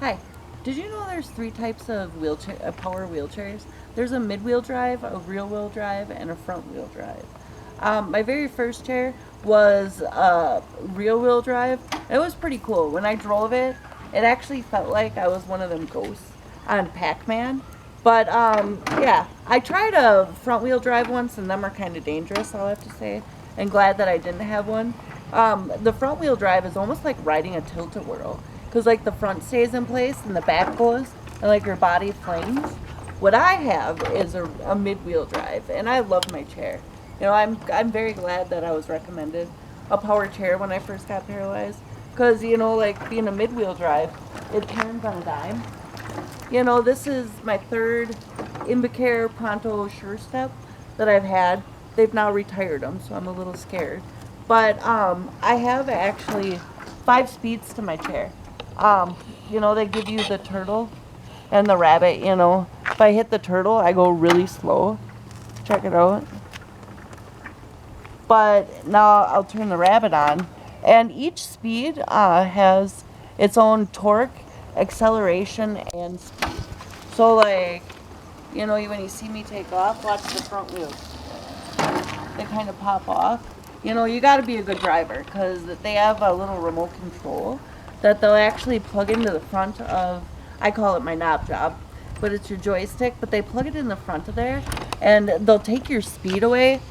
Hi. Did you know there's three types of power wheelchairs? There's a mid-wheel drive, a rear-wheel drive, and a front-wheel drive. My very first chair was rear-wheel drive. It was pretty cool. When I drove it, it actually felt like I was one of them ghosts on Pac-Man. But yeah, I tried a front-wheel drive once, and them are kind of dangerous, I'll have to say. And glad that I didn't have one. The front-wheel drive is almost like riding a tilt-a-whirl because like the front stays in place and the back goes and like your body flings. What I have is a mid-wheel drive, and I love my chair. I'm very glad that I was recommended a power chair when I first got paralyzed, because like being a mid-wheel drive, it turns on a dime. This is my third Invacare Pronto Sure Step that I've had. They've now retired them, so I'm a little scared. But I have actually 5 speeds to my chair. They give you the turtle and the rabbit. If I hit the turtle, I go really slow. Check it out. But now I'll turn the rabbit on, and each speed has its own torque, acceleration, and speed. So like, when you see me take off, watch the front wheels. They kind of pop off. You got to be a good driver because they have a little remote control that they'll actually plug into the front of, I call it my knob job, but it's your joystick, but they plug it in the front of there and they'll take your speed away.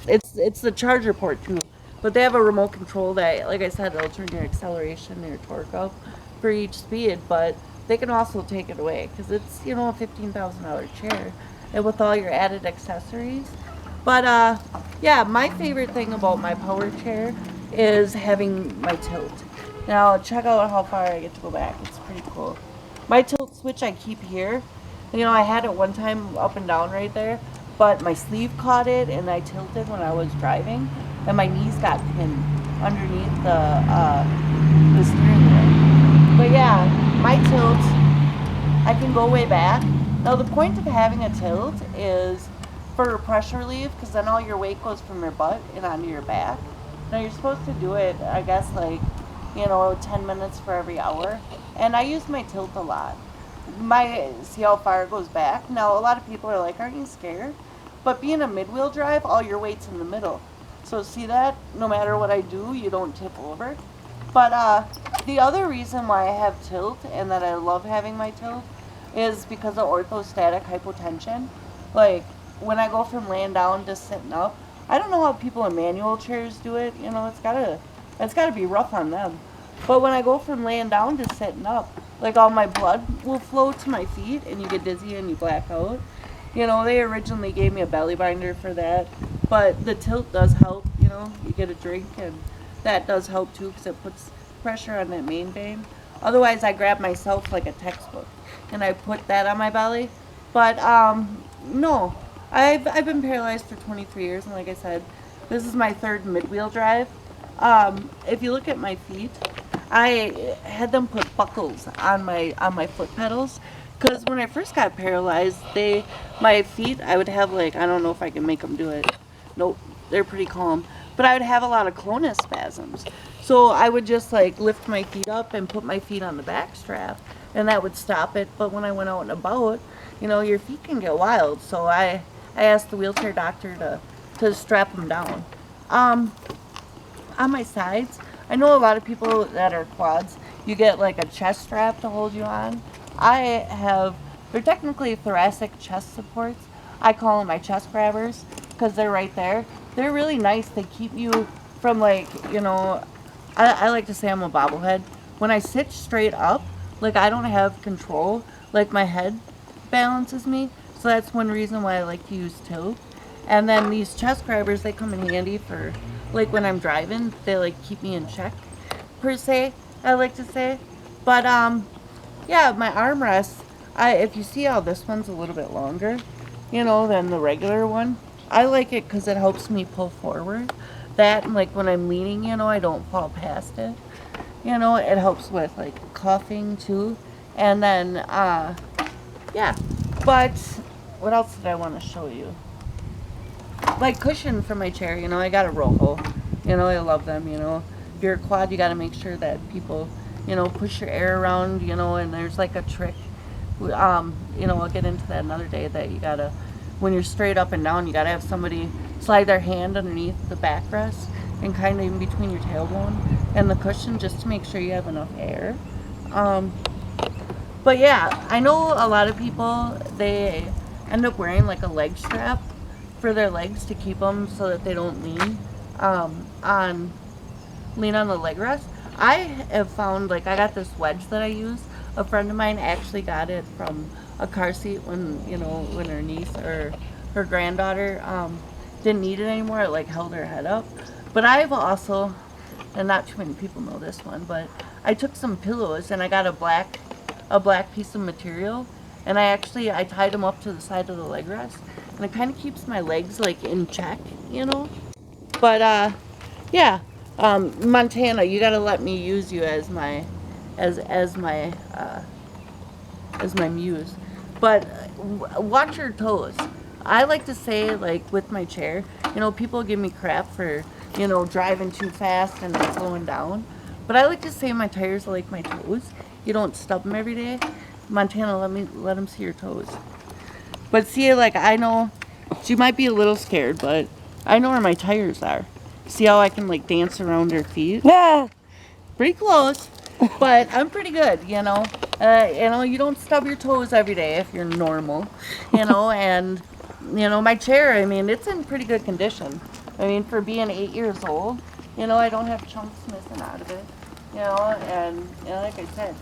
It's the charger port too, but they have a remote control that, like I said, they'll turn your acceleration and your torque up for each speed, but they can also take it away because it's, a $15,000 chair and with all your added accessories. But yeah, my favorite thing about my power chair is having my tilt. Now check out how far I get to go back. It's pretty cool. My tilt switch I keep here. I had it one time up and down right there, but my sleeve caught it and I tilted when I was driving, and my knees got pinned underneath the steering wheel. But yeah, my tilt, I can go way back. Now the point of having a tilt is for pressure relief, because then all your weight goes from your butt and onto your back. Now you're supposed to do it, I guess, like 10 minutes for every hour, and I use my tilt a lot. See how far it goes back. Now a lot of people are like, aren't you scared? But being a mid-wheel drive, all your weight's in the middle, so see that no matter what I do, you don't tip over. But the other reason why I have tilt and that I love having my tilt is because of orthostatic hypotension. Like when I go from laying down to sitting up, I don't know how people in manual chairs do it. It's gotta be rough on them. But when I go from laying down to sitting up, like all my blood will flow to my feet, and you get dizzy and you black out. They originally gave me a belly binder for that, but the tilt does help. You get a drink, and that does help too because it puts pressure on that main vein. Otherwise, I grab myself like a textbook, and I put that on my belly. But no, I've been paralyzed for 23 years, and like I said, this is my third mid-wheel drive. If you look at my feet, I had them put buckles on my foot pedals, because when I first got paralyzed, my feet, I would have like, I don't know if I can make them do it. Nope, they're pretty calm. But I would have a lot of clonus spasms. So I would just like lift my feet up and put my feet on the back strap, and that would stop it. But when I went out and about, your feet can get wild. So I asked the wheelchair doctor to strap them down. On my sides, I know a lot of people that are quads, you get like a chest strap to hold you on. They're technically thoracic chest supports. I call them my chest grabbers because they're right there. They're really nice. They keep you from like, I like to say I'm a bobblehead. When I sit straight up, like I don't have control, like my head balances me. So that's one reason why I like to use tilt. And then these chest grabbers, they come in handy for like when I'm driving, they like keep me in check per se, I like to say. But yeah, my armrest, if you see how this one's a little bit longer, than the regular one, I like it because it helps me pull forward. That and like when I'm leaning, I don't fall past it. It helps with like coughing too. And then yeah. But what else did I want to show you? Like cushion for my chair, I got a Rojo. I love them, If you're a quad, you got to make sure that people push your air around, and there's like a trick. We'll get into that another day that you gotta, when you're straight up and down, you gotta have somebody slide their hand underneath the backrest and kind of in between your tailbone and the cushion just to make sure you have enough air. But yeah, I know a lot of people, they end up wearing like a leg strap for their legs to keep them so that they don't on lean on the leg rest. I have found, like, I got this wedge that I use. A friend of mine actually got it from a car seat when her niece or her granddaughter didn't need it anymore. It like held her head up. But I've also, and not too many people know this one, but I took some pillows and I got a black piece of material, and I tied them up to the side of the leg rest, and it kind of keeps my legs like in check. But yeah, Montana, you gotta let me use you as my as my muse. But watch your toes. I like to say, like with my chair, people give me crap for driving too fast and then slowing down. But I like to say my tires are like my toes. You don't stub them every day. Montana, let them see your toes. But see, like, I know she might be a little scared, but I know where my tires are. See how I can like dance around her feet? Yeah. Pretty close, but I'm pretty good. You don't stub your toes every day if you're normal. And my chair, I mean, it's in pretty good condition. I mean, for being 8 years old, I don't have chunks missing out of it. And like I said,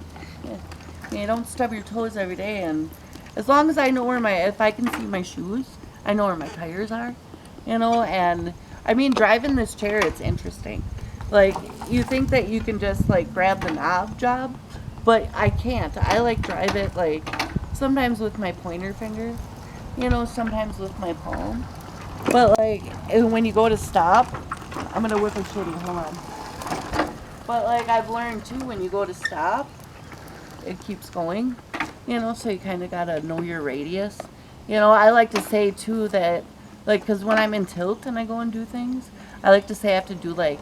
you don't stub your toes every day, and as long as I know if I can see my shoes, I know where my tires are, and I mean, driving this chair, it's interesting. Like, you think that you can just like grab the knob job, but I can't. I like drive it like sometimes with my pointer finger, sometimes with my palm. But like when you go to stop, I'm gonna whip a shitty, hold on. But like I've learned too, when you go to stop, it keeps going, so you kind of gotta know your radius. I like to say too that, like, because when I'm in tilt and I go and do things, I like to say I have to do like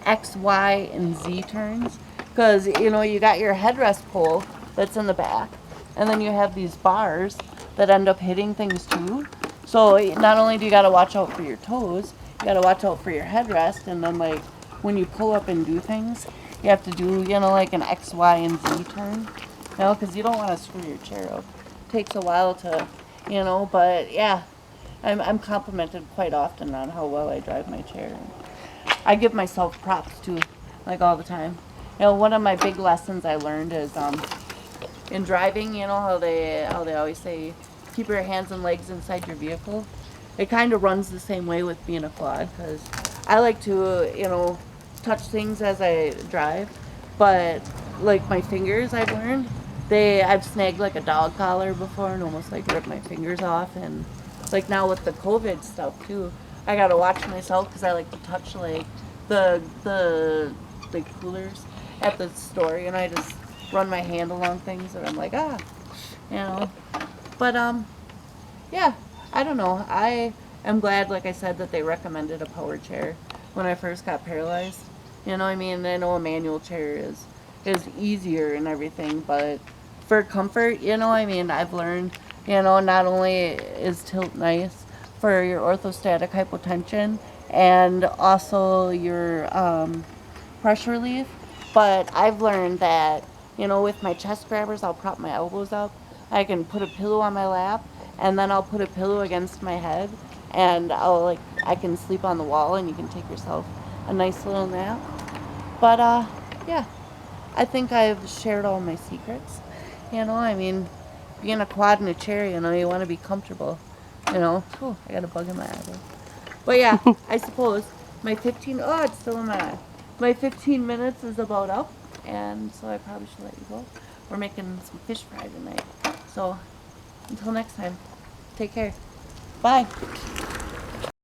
X, Y, and Z turns. Because, you got your headrest pole that's in the back, and then you have these bars that end up hitting things too. So not only do you gotta watch out for your toes, you gotta watch out for your headrest, and then like when you pull up and do things, you have to do, like an X, Y, and Z turn. Because you don't want to screw your chair up. It takes a while to, but yeah, I'm complimented quite often on how well I drive my chair. I give myself props too, like all the time. One of my big lessons I learned is in driving, how they always say, keep your hands and legs inside your vehicle. It kind of runs the same way with being a quad, because I like to, touch things as I drive, but like my fingers, I've learned, I've snagged like a dog collar before and almost like ripped my fingers off. And like now with the COVID stuff too, I gotta watch myself because I like to touch like the coolers at the store, I just run my hand along things and I'm like, but yeah, I don't know. I am glad, like I said, that they recommended a power chair when I first got paralyzed. I mean, I know a manual chair is easier and everything, but for comfort, I mean, I've learned, not only is tilt nice for your orthostatic hypotension and also your pressure relief, but I've learned that, with my chest grabbers, I'll prop my elbows up. I can put a pillow on my lap, and then I'll put a pillow against my head, and I can sleep on the wall, and you can take yourself a nice little nap. But yeah, I think I've shared all my secrets. I mean, being a quad in a chair, you want to be comfortable. Oh, I got a bug in my eye. But yeah, I suppose oh, it's still in my eye. My 15 minutes is about up, and so I probably should let you go. We're making some fish fry tonight. So until next time, take care. Bye.